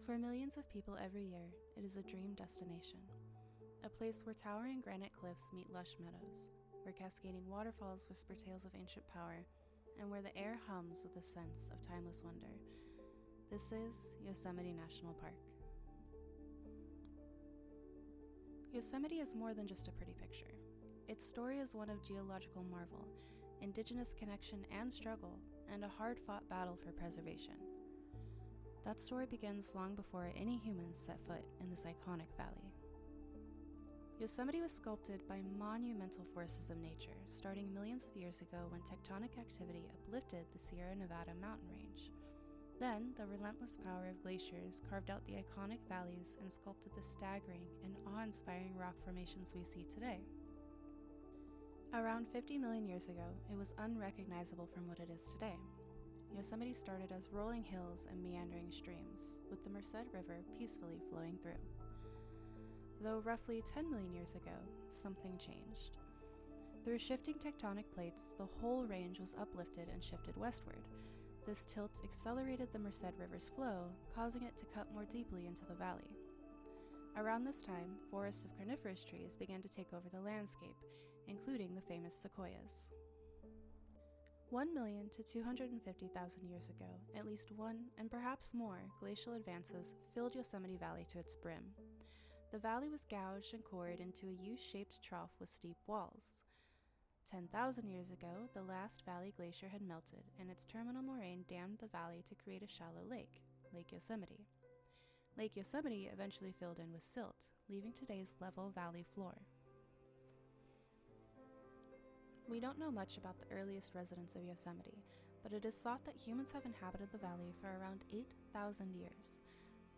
For millions of people every year, it is a dream destination. A place where towering granite cliffs meet lush meadows, where cascading waterfalls whisper tales of ancient power, and where the air hums with a sense of timeless wonder. This is Yosemite National Park. Yosemite is more than just a pretty picture. Its story is one of geological marvel, indigenous connection and struggle, and a hard-fought battle for preservation. That story begins long before any humans set foot in this iconic valley. Yosemite was sculpted by monumental forces of nature, starting millions of years ago when tectonic activity uplifted the Sierra Nevada mountain range. Then, the relentless power of glaciers carved out the iconic valleys and sculpted the staggering and awe-inspiring rock formations we see today. Around 50 million years ago, it was unrecognizable from what it is today. Yosemite started as rolling hills and meandering streams, with the Merced River peacefully flowing through. Though roughly 10 million years ago, something changed. Through shifting tectonic plates, the whole range was uplifted and shifted westward. This tilt accelerated the Merced River's flow, causing it to cut more deeply into the valley. Around this time, forests of coniferous trees began to take over the landscape, including the famous sequoias. 1 million to 250,000 years ago, at least one, and perhaps more, glacial advances filled Yosemite Valley to its brim. The valley was gouged and cored into a U-shaped trough with steep walls. 10,000 years ago, the last valley glacier had melted, and its terminal moraine dammed the valley to create a shallow lake, Lake Yosemite. Lake Yosemite eventually filled in with silt, leaving today's level valley floor. We don't know much about the earliest residents of Yosemite, but it is thought that humans have inhabited the valley for around 8,000 years.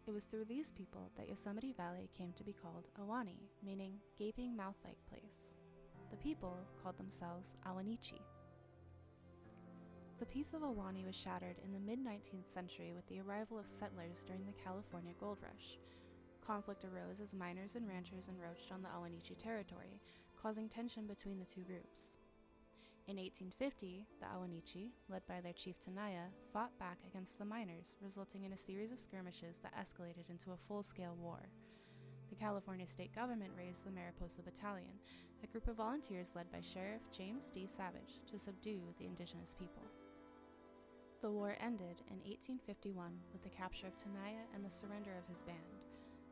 It was through these people that Yosemite Valley came to be called Ahwahnee, meaning gaping mouth-like place. The people called themselves Ahwahneechee. The peace of Ahwahnee was shattered in the mid-19th century with the arrival of settlers during the California Gold Rush. Conflict arose as miners and ranchers encroached on the Ahwahneechee territory, causing tension between the two groups. In 1850, the Ahwahneechee, led by their chief Tenaya, fought back against the miners, resulting in a series of skirmishes that escalated into a full-scale war. The California state government raised the Mariposa Battalion, a group of volunteers led by Sheriff James D. Savage, to subdue the indigenous people. The war ended in 1851 with the capture of Tenaya and the surrender of his band.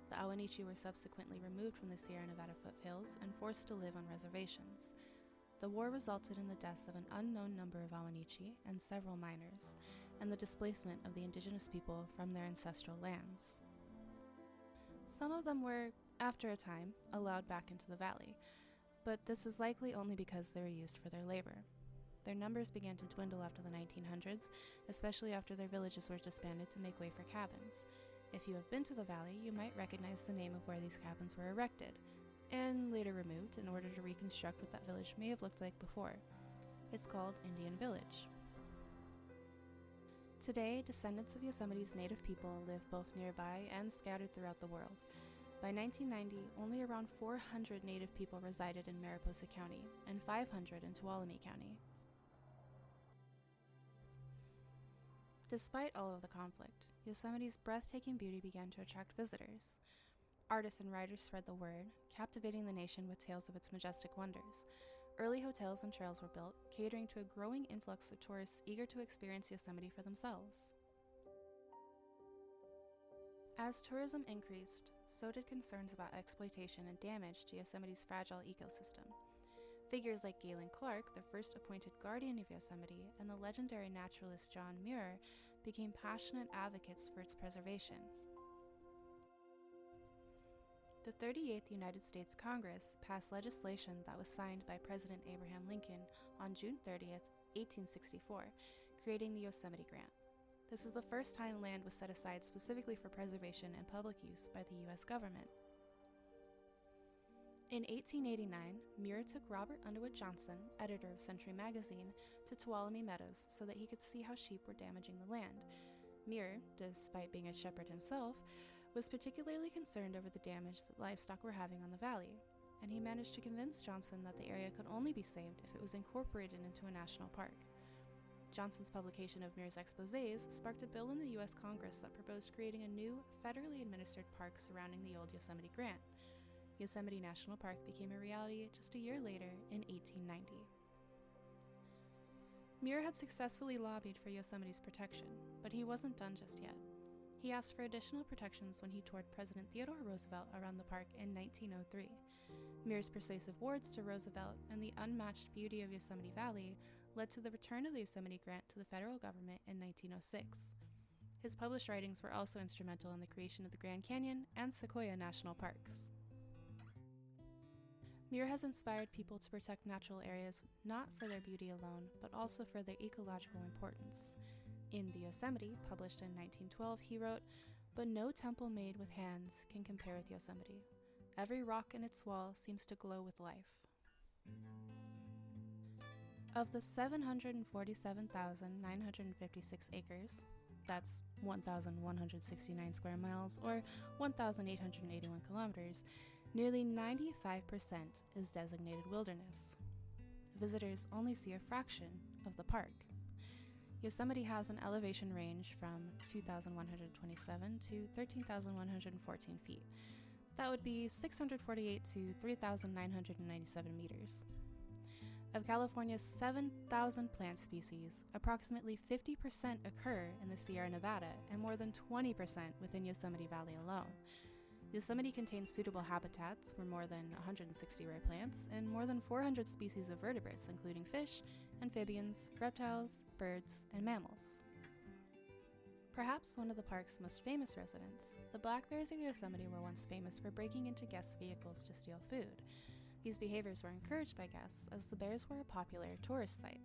The Ahwahneechee were subsequently removed from the Sierra Nevada foothills and forced to live on reservations. The war resulted in the deaths of an unknown number of Ahwahneechee and several miners, and the displacement of the indigenous people from their ancestral lands. Some of them were, after a time, allowed back into the valley, but this is likely only because they were used for their labor. Their numbers began to dwindle after the 1900s, especially after their villages were disbanded to make way for cabins. If you have been to the valley, you might recognize the name of where these cabins were erected, and later removed in order to reconstruct what that village may have looked like before. It's called Indian Village. Today, descendants of Yosemite's native people live both nearby and scattered throughout the world. By 1990, only around 400 native people resided in Mariposa County and 500 in Tuolumne County. Despite all of the conflict, Yosemite's breathtaking beauty began to attract visitors. Artists and writers spread the word, captivating the nation with tales of its majestic wonders. Early hotels and trails were built, catering to a growing influx of tourists eager to experience Yosemite for themselves. As tourism increased, so did concerns about exploitation and damage to Yosemite's fragile ecosystem. Figures like Galen Clark, the first appointed guardian of Yosemite, and the legendary naturalist John Muir became passionate advocates for its preservation. The 38th United States Congress passed legislation that was signed by President Abraham Lincoln on June 30th, 1864, creating the Yosemite Grant. This is the first time land was set aside specifically for preservation and public use by the U.S. government. In 1889, Muir took Robert Underwood Johnson, editor of Century Magazine, to Tuolumne Meadows so that he could see how sheep were damaging the land. Muir, despite being a shepherd himself, was particularly concerned over the damage that livestock were having on the valley, and he managed to convince Johnson that the area could only be saved if it was incorporated into a national park. Johnson's publication of Muir's exposés sparked a bill in the U.S. Congress that proposed creating a new, federally administered park surrounding the old Yosemite Grant. Yosemite National Park became a reality just a year later in 1890. Muir had successfully lobbied for Yosemite's protection, but he wasn't done just yet. He asked for additional protections when he toured President Theodore Roosevelt around the park in 1903. Muir's persuasive words to Roosevelt and the unmatched beauty of Yosemite Valley led to the return of the Yosemite Grant to the federal government in 1906. His published writings were also instrumental in the creation of the Grand Canyon and Sequoia National Parks. Muir has inspired people to protect natural areas not for their beauty alone, but also for their ecological importance. In The Yosemite, published in 1912, he wrote, "But no temple made with hands can compare with Yosemite. Every rock in its wall seems to glow with life." Of the 747,956 acres, that's 1,169 square miles or 1,881 kilometers, nearly 95% is designated wilderness. Visitors only see a fraction of the park. Yosemite has an elevation range from 2,127 to 13,114 feet. That would be 648 to 3,997 meters. Of California's 7,000 plant species, approximately 50% occur in the Sierra Nevada and more than 20% within Yosemite Valley alone. Yosemite contains suitable habitats for more than 160 rare plants and more than 400 species of vertebrates, including fish, amphibians, reptiles, birds, and mammals. Perhaps one of the park's most famous residents, the black bears of Yosemite were once famous for breaking into guests' vehicles to steal food. These behaviors were encouraged by guests as the bears were a popular tourist site.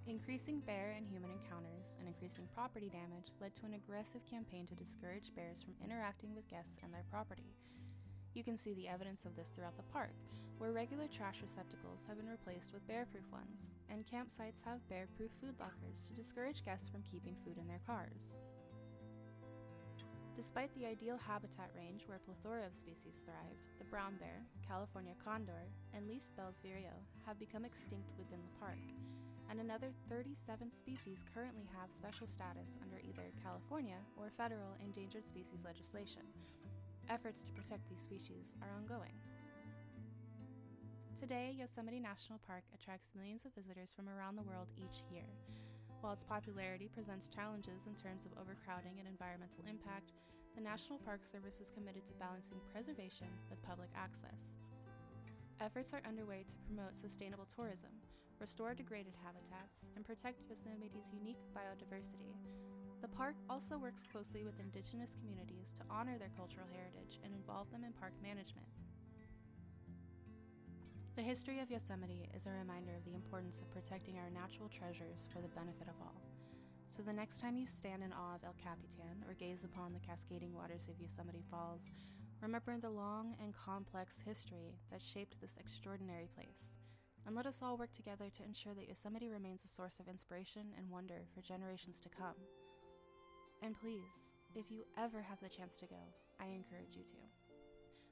Increasing bear and human encounters and increasing property damage led to an aggressive campaign to discourage bears from interacting with guests and their property. You can see the evidence of this throughout the park, where regular trash receptacles have been replaced with bear-proof ones, and campsites have bear-proof food lockers to discourage guests from keeping food in their cars. Despite the ideal habitat range where a plethora of species thrive, the brown bear, California condor, and least Bell's vireo have become extinct within the park, and another 37 species currently have special status under either California or federal endangered species legislation. Efforts to protect these species are ongoing. Today, Yosemite National Park attracts millions of visitors from around the world each year. While its popularity presents challenges in terms of overcrowding and environmental impact, the National Park Service is committed to balancing preservation with public access. Efforts are underway to promote sustainable tourism, restore degraded habitats, and protect Yosemite's unique biodiversity. The park also works closely with indigenous communities to honor their cultural heritage and involve them in park management. The history of Yosemite is a reminder of the importance of protecting our natural treasures for the benefit of all. So the next time you stand in awe of El Capitan or gaze upon the cascading waters of Yosemite Falls, remember the long and complex history that shaped this extraordinary place. And let us all work together to ensure that Yosemite remains a source of inspiration and wonder for generations to come. And please, if you ever have the chance to go, I encourage you to.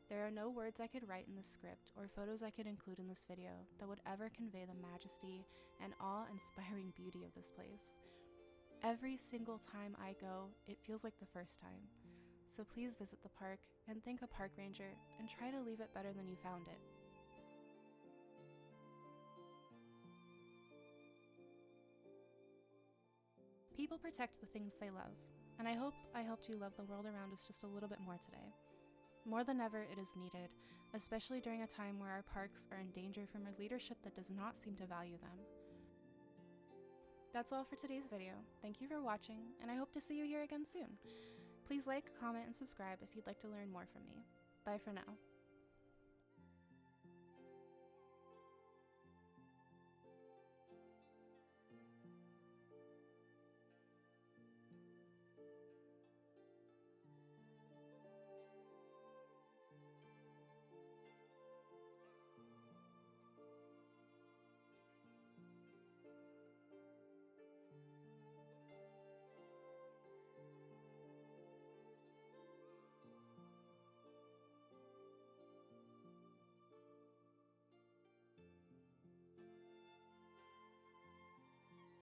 There are no words I could write in this script or photos I could include in this video that would ever convey the majesty and awe-inspiring beauty of this place. Every single time I go, it feels like the first time. So please visit the park and thank a park ranger and try to leave it better than you found it. People protect the things they love, and I hope I helped you love the world around us just a little bit more today. More than ever, it is needed, especially during a time where our parks are in danger from a leadership that does not seem to value them. That's all for today's video. Thank you for watching, and I hope to see you here again soon. Please like, comment, and subscribe if you'd like to learn more from me. Bye for now.